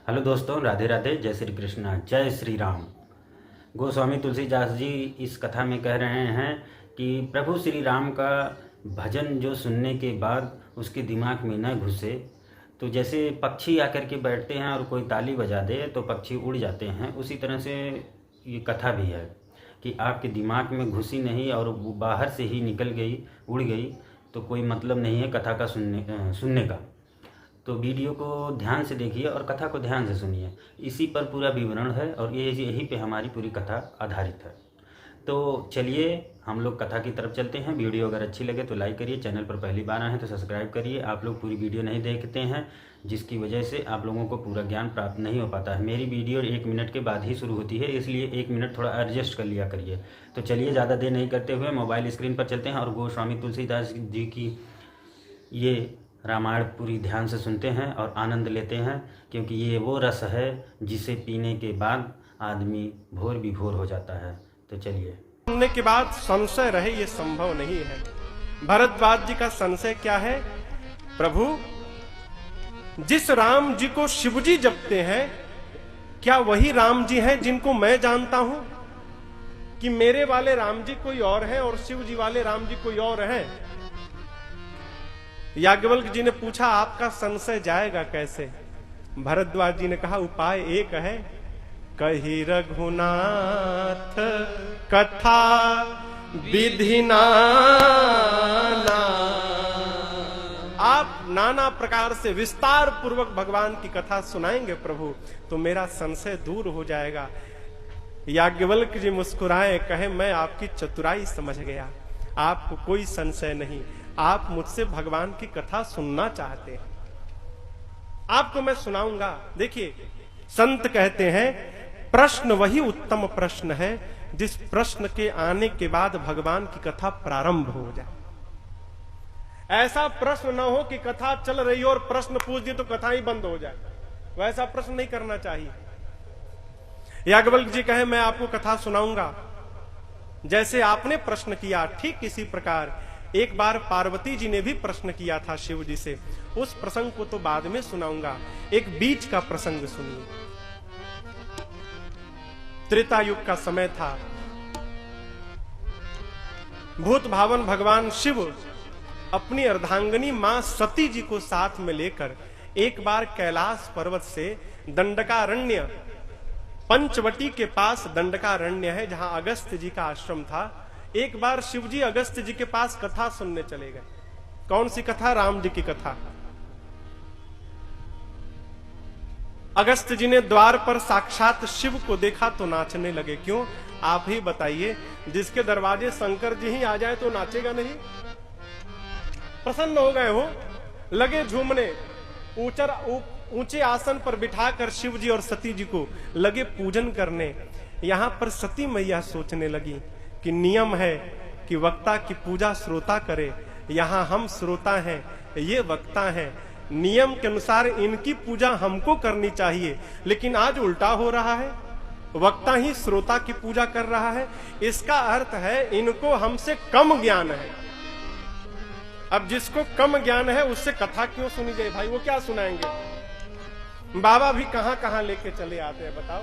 Hello दोस्तों, राधे राधे, जय श्री कृष्णा, जय श्री राम। गोस्वामी तुलसीदास जी इस कथा में कह रहे हैं कि प्रभु श्री राम का भजन जो सुनने के बाद उसके दिमाग में न घुसे, तो जैसे पक्षी आकर के बैठते हैं और कोई ताली बजा दे तो पक्षी उड़ जाते हैं, उसी तरह से ये कथा भी है कि आपके दिमाग में घुसी नहीं और वो बाहर से ही निकल गई, उड़ गई, तो कोई मतलब नहीं है कथा का सुनने का। तो वीडियो को ध्यान से देखिए और कथा को ध्यान से सुनिए। इसी पर पूरा विवरण है और यही पे हमारी पूरी कथा आधारित है। तो चलिए हम लोग कथा की तरफ चलते हैं। वीडियो अगर अच्छी लगे तो लाइक करिए, चैनल पर पहली बार आए हैं तो सब्सक्राइब करिए। आप लोग पूरी वीडियो नहीं देखते हैं, जिसकी वजह से आप लोगों को पूरा ज्ञान प्राप्त नहीं हो पाता है। मेरी वीडियो 1 मिनट के बाद ही शुरू होती है, इसलिए 1 मिनट थोड़ा एडजस्ट कर लिया करिए। तो चलिए ज़्यादा देर नहीं करते हुए मोबाइल स्क्रीन पर चलते हैं और गोस्वामी तुलसीदास जी की ये रामायण पूरी ध्यान से सुनते हैं और आनंद लेते हैं, क्योंकि ये वो रस है जिसे पीने के बाद आदमी भोर विभोर हो जाता है। तो चलिए। सुनने के बाद संशय रहे ये संभव नहीं है। भरद्वाज जी का संशय क्या है? प्रभु, जिस राम जी को शिव जी जपते हैं, क्या वही राम जी हैं जिनको मैं जानता हूं? कि मेरे वाले राम जी कोई और हैं और शिव जी वाले राम जी कोई और हैं? याज्ञवल्क्य जी ने पूछा, आपका संशय जाएगा कैसे? भरद्वाज जी ने कहा, उपाय एक है। कही रघुनाथ कथा विधि नाना। आप नाना प्रकार से विस्तार पूर्वक भगवान की कथा सुनाएंगे प्रभु, तो मेरा संशय दूर हो जाएगा। याज्ञवल्क्य जी मुस्कुराए, कहे, मैं आपकी चतुराई समझ गया, आपको कोई संशय नहीं। आप मुझसे भगवान की कथा सुनना चाहते हैं, आपको मैं सुनाऊंगा। देखिए, संत कहते हैं, प्रश्न वही उत्तम प्रश्न है जिस प्रश्न के आने के बाद भगवान की कथा प्रारंभ हो जाए। ऐसा प्रश्न न हो कि कथा चल रही हो और प्रश्न पूछ दिए तो कथा ही बंद हो जाए, वैसा प्रश्न नहीं करना चाहिए। याज्ञवल्क्य जी कहे, मैं आपको कथा सुनाऊंगा। जैसे आपने प्रश्न किया, ठीक इसी प्रकार एक बार पार्वती जी ने भी प्रश्न किया था शिव जी से। उस प्रसंग को तो बाद में सुनाऊंगा, एक बीच का प्रसंग सुनिए। त्रेता युग का समय था। भूत भावन भगवान शिव अपनी अर्धांगिनी मां सती जी को साथ में लेकर एक बार कैलाश पर्वत से दंडकारण्य, पंचवटी के पास दंडकारण्य है जहां अगस्त्य जी का आश्रम था, एक बार शिव जी अगस्त्य जी के पास कथा सुनने चले गए। कौन सी कथा? राम जी की कथा। अगस्त्य जी ने द्वार पर साक्षात शिव को देखा तो नाचने लगे। क्यों? आप ही बताइए, जिसके दरवाजे शंकर जी ही आ जाए तो नाचेगा नहीं? प्रसन्न हो गए हो, लगे झूमने। ऊंचे आसन पर बिठाकर शिव जी और सती जी को लगे पूजन करने। यहां पर सती मैया सोचने लगी कि नियम है कि वक्ता की पूजा श्रोता करे, यहां हम श्रोता हैं, ये वक्ता हैं, नियम के अनुसार इनकी पूजा हमको करनी चाहिए, लेकिन आज उल्टा हो रहा है, वक्ता ही श्रोता की पूजा कर रहा है। इसका अर्थ है इनको हमसे कम ज्ञान है। अब जिसको कम ज्ञान है उससे कथा क्यों सुनी जाए भाई? वो क्या सुनाएंगे? बाबा भी कहां कहां लेके चले आते हैं, बताओ।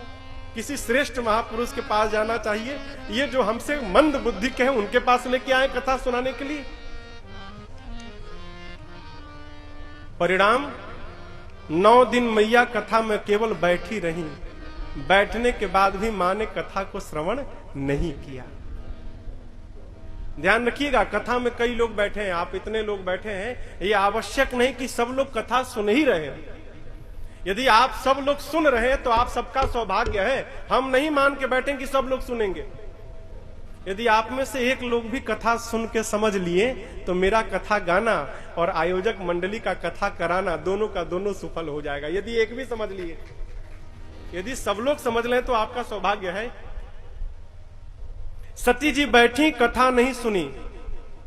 किसी श्रेष्ठ महापुरुष के पास जाना चाहिए। ये जो हमसे मंद बुद्धि के हैं उनके पास लेके आए कथा सुनाने के लिए। परिणाम, 9 दिन मैया कथा में केवल बैठी रही। बैठने के बाद भी मां ने कथा को श्रवण नहीं किया। ध्यान रखिएगा, कथा में कई लोग बैठे हैं, आप इतने लोग बैठे हैं, ये आवश्यक नहीं कि सब लोग कथा सुन ही रहे हैं। यदि आप सब लोग सुन रहे हैं तो आप सबका सौभाग्य है। हम नहीं मान के बैठे कि सब लोग सुनेंगे। यदि आप में से एक लोग भी कथा सुन के समझ लिए तो मेरा कथा गाना और आयोजक मंडली का कथा कराना दोनों का दोनों सफल हो जाएगा। यदि एक भी समझ लिए, यदि सब लोग समझ लें तो आपका सौभाग्य है। सती जी बैठी, कथा नहीं सुनी।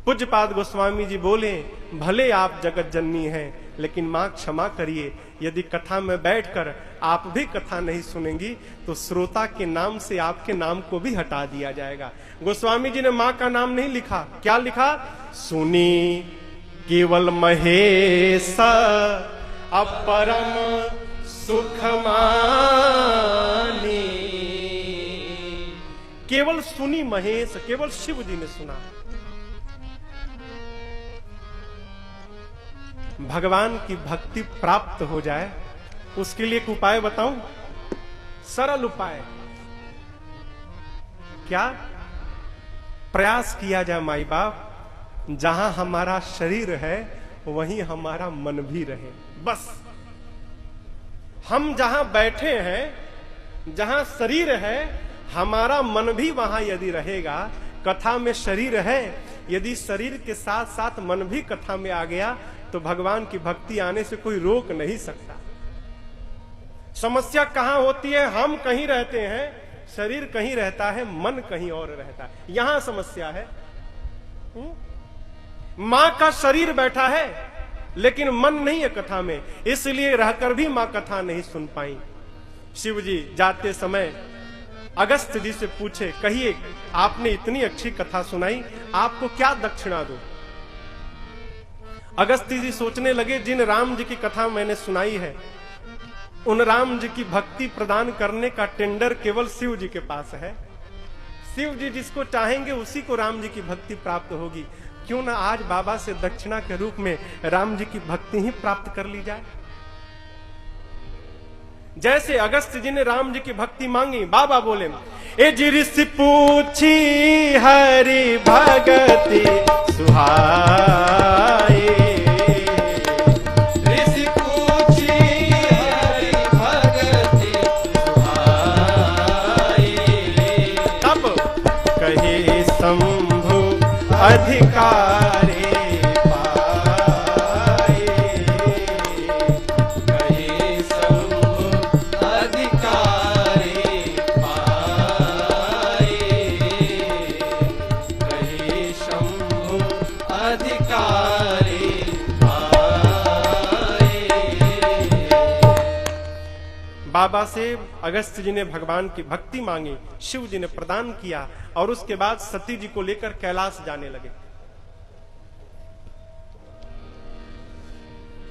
पूज्यपाद गोस्वामी जी बोले, भले आप जगत जननी हैं, लेकिन मां क्षमा करिए, यदि कथा में बैठकर आप भी कथा नहीं सुनेंगी तो श्रोता के नाम से आपके नाम को भी हटा दिया जाएगा। गोस्वामी जी ने मां का नाम नहीं लिखा, क्या लिखा? सुनी केवल महेश अपरम सुख मानी। केवल सुनी महेश, केवल शिव जी ने सुना। भगवान की भक्ति प्राप्त हो जाए उसके लिए एक उपाय बताऊं, सरल उपाय। क्या? प्रयास किया जाए माई बाप, जहां हमारा शरीर है वहीं हमारा मन भी रहे। बस हम जहां बैठे हैं, जहां शरीर है, हमारा मन भी वहां यदि रहेगा। कथा में शरीर है, यदि शरीर के साथ साथ मन भी कथा में आ गया तो भगवान की भक्ति आने से कोई रोक नहीं सकता। समस्या कहां होती है? हम कहीं रहते हैं, शरीर कहीं रहता है, मन कहीं और रहता है, यहां समस्या है। मां का शरीर बैठा है लेकिन मन नहीं है कथा में, इसलिए रहकर भी मां कथा नहीं सुन पाई। शिव जी जाते समय अगस्त्य जी से पूछे, कहिए आपने इतनी अच्छी कथा सुनाई, आपको क्या दक्षिणा दूं? अगस्त्य जी सोचने लगे, जिन राम जी की कथा मैंने सुनाई है उन राम जी की भक्ति प्रदान करने का टेंडर केवल शिव जी के पास है। शिव जी जिसको चाहेंगे उसी को राम जी की भक्ति प्राप्त होगी। क्यों ना आज बाबा से दक्षिणा के रूप में राम जी की भक्ति ही प्राप्त कर ली जाए। जैसे अगस्त्य जी ने राम जी की भक्ति मांगी, बाबा बोले, ए जी ऋषि पूछी हरि भगति सुहाई। ऋषि पूछी हरि भगति सुहाई। तब कहे शंभु अधिकारे पाए। कहे शंभु अधिकारे पाए। कहे शंभु अधिकारे पाए। बाबा से अगस्त्य जी ने भगवान की भक्ति मांगी, शिव जी ने प्रदान किया और उसके बाद सती जी को लेकर कैलाश जाने लगे।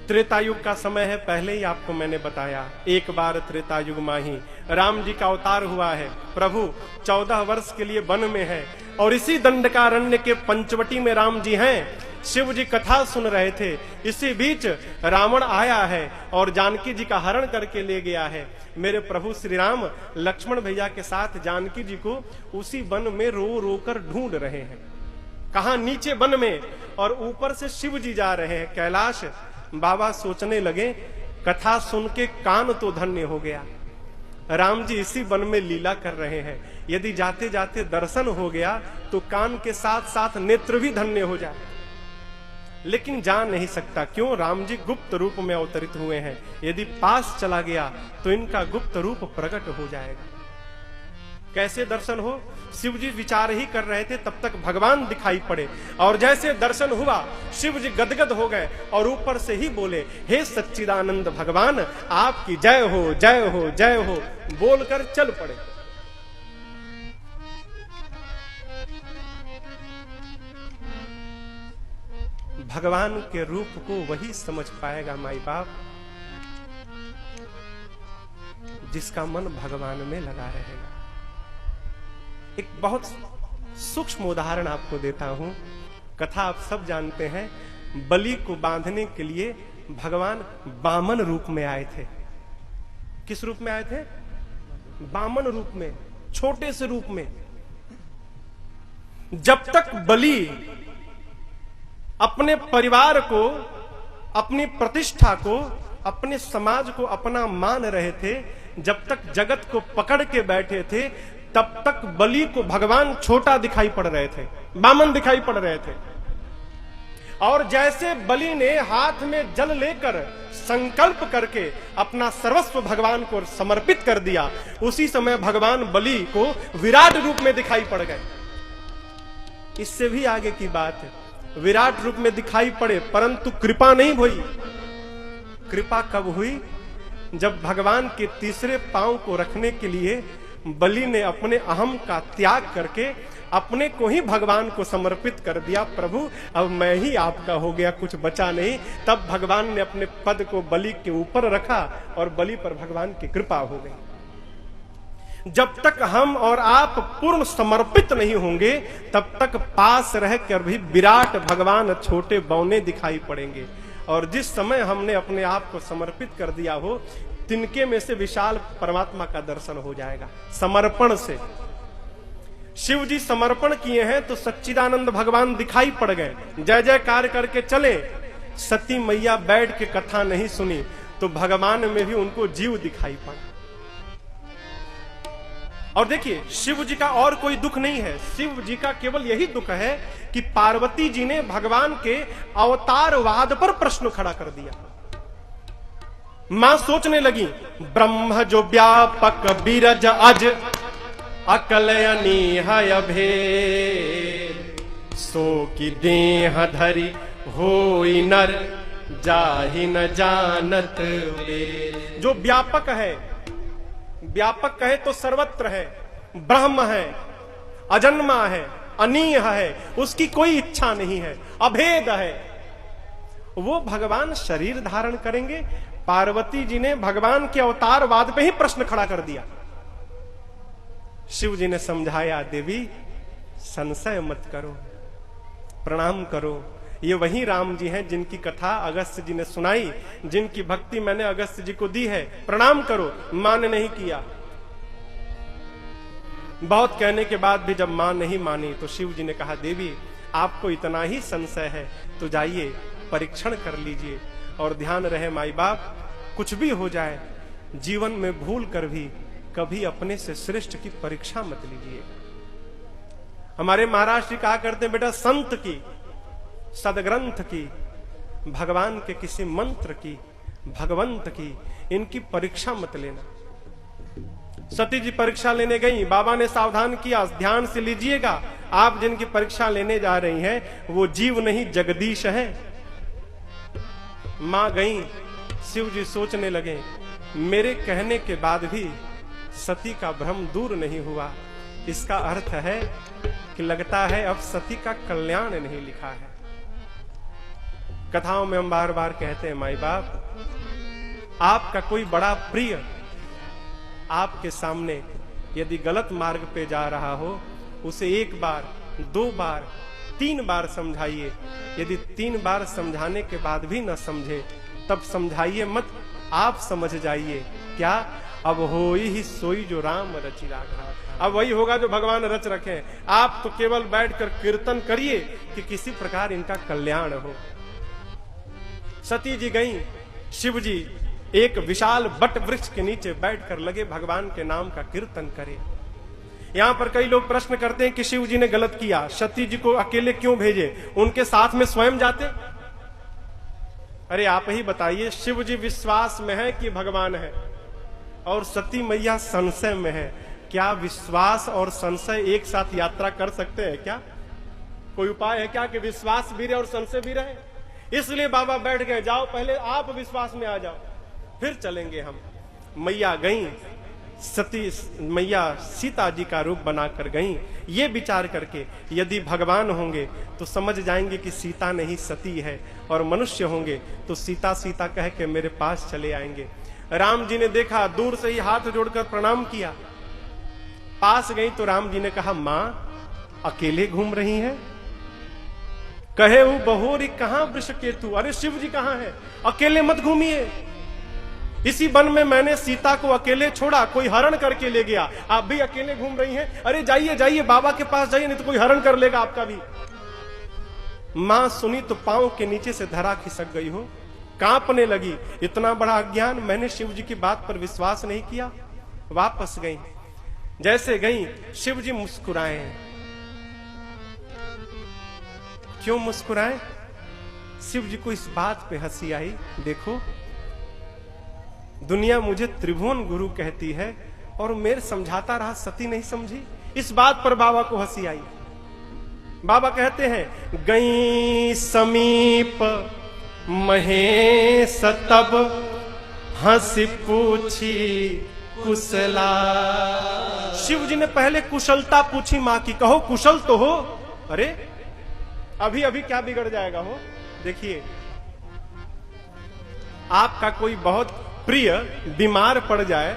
त्रेतायुग का समय है, पहले ही आपको मैंने बताया। एक बार त्रेतायुग माही राम जी का अवतार हुआ है। प्रभु 14 वर्ष के लिए वन में है और इसी दंडकारण्य के पंचवटी में राम जी हैं। शिव जी कथा सुन रहे थे, इसी बीच रावण आया है और जानकी जी का हरण करके ले गया है। मेरे प्रभु श्री राम लक्ष्मण भैया के साथ जानकी जी को उसी वन में रो रो कर ढूंढ रहे हैं। कहा? नीचे वन में, और ऊपर से शिव जी जा रहे हैं कैलाश। बाबा सोचने लगे, कथा सुन के कान तो धन्य हो गया, राम जी इसी वन में लीला कर रहे हैं। यदि जाते जाते दर्शन हो गया तो कान के साथ साथ नेत्र भी धन्य हो जाए। लेकिन जा नहीं सकता, क्यों? राम जी गुप्त रूप में अवतरित हुए हैं। यदि पास चला गया तो इनका गुप्त रूप प्रकट हो जाएगा। कैसे दर्शन हो? शिव जी विचार ही कर रहे थे, तब तक भगवान दिखाई पड़े और जैसे दर्शन हुआ शिव जी गदगद हो गए और ऊपर से ही बोले, हे सच्चिदानंद भगवान, आपकी जय हो, जय हो, जय हो, बोलकर चल पड़े। भगवान के रूप को वही समझ पाएगा माई बाप जिसका मन भगवान में लगा रहेगा। एक बहुत सूक्ष्म उदाहरण आपको देता हूं। कथा आप सब जानते हैं, बलि को बांधने के लिए भगवान बामन रूप में आए थे। किस रूप में आए थे? बामन रूप में, छोटे से रूप में। जब तक बलि अपने परिवार को, अपनी प्रतिष्ठा को, अपने समाज को अपना मान रहे थे, जब तक जगत को पकड़ के बैठे थे, तब तक बलि को भगवान छोटा दिखाई पड़ रहे थे, बामन दिखाई पड़ रहे थे। और जैसे बलि ने हाथ में जल लेकर संकल्प करके अपना सर्वस्व भगवान को समर्पित कर दिया, उसी समय भगवान बलि को विराट रूप में दिखाई पड़ गए। इससे भी आगे की बात है, विराट रूप में दिखाई पड़े परंतु कृपा नहीं हुई। कृपा कब हुई? जब भगवान के तीसरे पांव को रखने के लिए बलि ने अपने अहम का त्याग करके अपने को ही भगवान को समर्पित कर दिया। प्रभु अब मैं ही आपका हो गया, कुछ बचा नहीं। तब भगवान ने अपने पद को बलि के ऊपर रखा और बलि पर भगवान की कृपा हो गई। जब तक हम और आप पूर्ण समर्पित नहीं होंगे तब तक पास रहकर भी विराट भगवान छोटे बौने दिखाई पड़ेंगे। और जिस समय हमने अपने आप को समर्पित कर दिया हो, तिनके में से विशाल परमात्मा का दर्शन हो जाएगा। समर्पण से शिव जी समर्पण किए हैं तो सच्चिदानंद भगवान दिखाई पड़ गए, जय जयकार करके चले। सती मैया बैठ के कथा नहीं सुनी तो भगवान में भी उनको जीव दिखाई पड़ा। और देखिए, शिव जी का और कोई दुख नहीं है, शिव जी का केवल यही दुख है कि पार्वती जी ने भगवान के अवतारवाद पर प्रश्न खड़ा कर दिया। मां सोचने लगी, ब्रह्म जो व्यापक बीरज अज अकलयनी है भेद, सो की देह धरी होई नर जाहि न जानत वेद। जो व्यापक है, व्यापक कहे तो सर्वत्र है, ब्रह्म है, अजन्मा है, अनीय है, उसकी कोई इच्छा नहीं है, अभेद है, वो भगवान शरीर धारण करेंगे। पार्वती जी ने भगवान के अवतारवाद पे ही प्रश्न खड़ा कर दिया। शिव जी ने समझाया, देवी संशय मत करो, प्रणाम करो। ये वही राम जी हैं जिनकी कथा अगस्त्य जी ने सुनाई, जिनकी भक्ति मैंने अगस्त्य जी को दी है, प्रणाम करो। मां ने नहीं किया। बहुत कहने के बाद भी जब मां नहीं मानी तो शिव जी ने कहा, देवी आपको इतना ही संशय है तो जाइए परीक्षण कर लीजिए। और ध्यान रहे माई बाप, कुछ भी हो जाए जीवन में भूल कर भी कभी अपने से श्रेष्ठ की परीक्षा मत लीजिए। हमारे महाराज जी कहा करते हैं, बेटा संत की, सदग्रंथ की, भगवान के किसी मंत्र की, भगवंत की, इनकी परीक्षा मत लेना। सती जी परीक्षा लेने गई, बाबा ने सावधान किया, ध्यान से लीजिएगा, आप जिनकी परीक्षा लेने जा रही हैं वो जीव नहीं जगदीश है। मां गई, शिव जी सोचने लगे, मेरे कहने के बाद भी सती का भ्रम दूर नहीं हुआ। इसका अर्थ है कि लगता है अब सती का कल्याण नहीं लिखा है। कथाओं में हम बार बार कहते हैं, माई बाप आपका कोई बड़ा प्रिय आपके सामने यदि गलत मार्ग पे जा रहा हो, उसे एक बार, दो बार, 3 बार समझाइए। यदि 3 बार समझाने के बाद भी न समझे तब समझाइए मत, आप समझ जाइए। क्या? अब होई ही सोई जो राम रचि राखा। अब वही होगा जो भगवान रच रखे। आप तो केवल बैठकर कीर्तन करिए कि किसी प्रकार इनका कल्याण हो। सती जी गई, शिव जी एक विशाल बट वृक्ष के नीचे बैठकर लगे भगवान के नाम का कीर्तन करे। यहां पर कई लोग प्रश्न करते हैं कि शिव जी ने गलत किया, सती जी को अकेले क्यों भेजे, उनके साथ में स्वयं जाते। अरे आप ही बताइए, शिव जी विश्वास में है कि भगवान है, और सती मैया संशय में है। क्या विश्वास और संशय एक साथ यात्रा कर सकते हैं क्या? कोई उपाय है क्या कि विश्वास भी रहे और संशय भी रहे? इसलिए बाबा बैठ गए, जाओ पहले आप विश्वास में आ जाओ, फिर चलेंगे हम। मैया गई, सती मैया सीता जी का रूप बनाकर गई, ये विचार करके यदि भगवान होंगे तो समझ जाएंगे कि सीता नहीं सती है, और मनुष्य होंगे तो सीता सीता कह के मेरे पास चले आएंगे। राम जी ने देखा, दूर से ही हाथ जोड़कर प्रणाम किया। पास गई तो राम जी ने कहा, मां अकेले घूम रही हैं? कहे वो बहोरी कहां वृषकेतु। अरे शिव जी कहां है? अकेले मत घूमिए। इसी वन में मैंने सीता को अकेले छोड़ा, कोई हरण करके ले गया, आप भी अकेले घूम रही हैं? अरे जाइए जाइए, बाबा के पास जाइए, नहीं तो कोई हरण कर लेगा आपका भी। मां सुनी तो पांव के नीचे से धरा खिसक गई हो, कांपने लगी। इतना बड़ा अज्ञान, मैंने शिव जी की बात पर विश्वास नहीं किया। वापस गई, जैसे गई शिव जी मुस्कुराए। क्यों मुस्कुराए? शिव जी को इस बात पे हंसी आई, देखो दुनिया मुझे त्रिभुवन गुरु कहती है और मेरे समझाता रहा, सती नहीं समझी। इस बात पर बाबा को हंसी आई। बाबा कहते हैं, गई समीप महेश तब हंसी पूछी कुशला। शिव जी ने पहले कुशलता पूछी मां की, कहो कुशल तो हो। अरे अभी अभी क्या बिगड़ जाएगा हो। देखिए, आपका कोई बहुत प्रिय बीमार पड़ जाए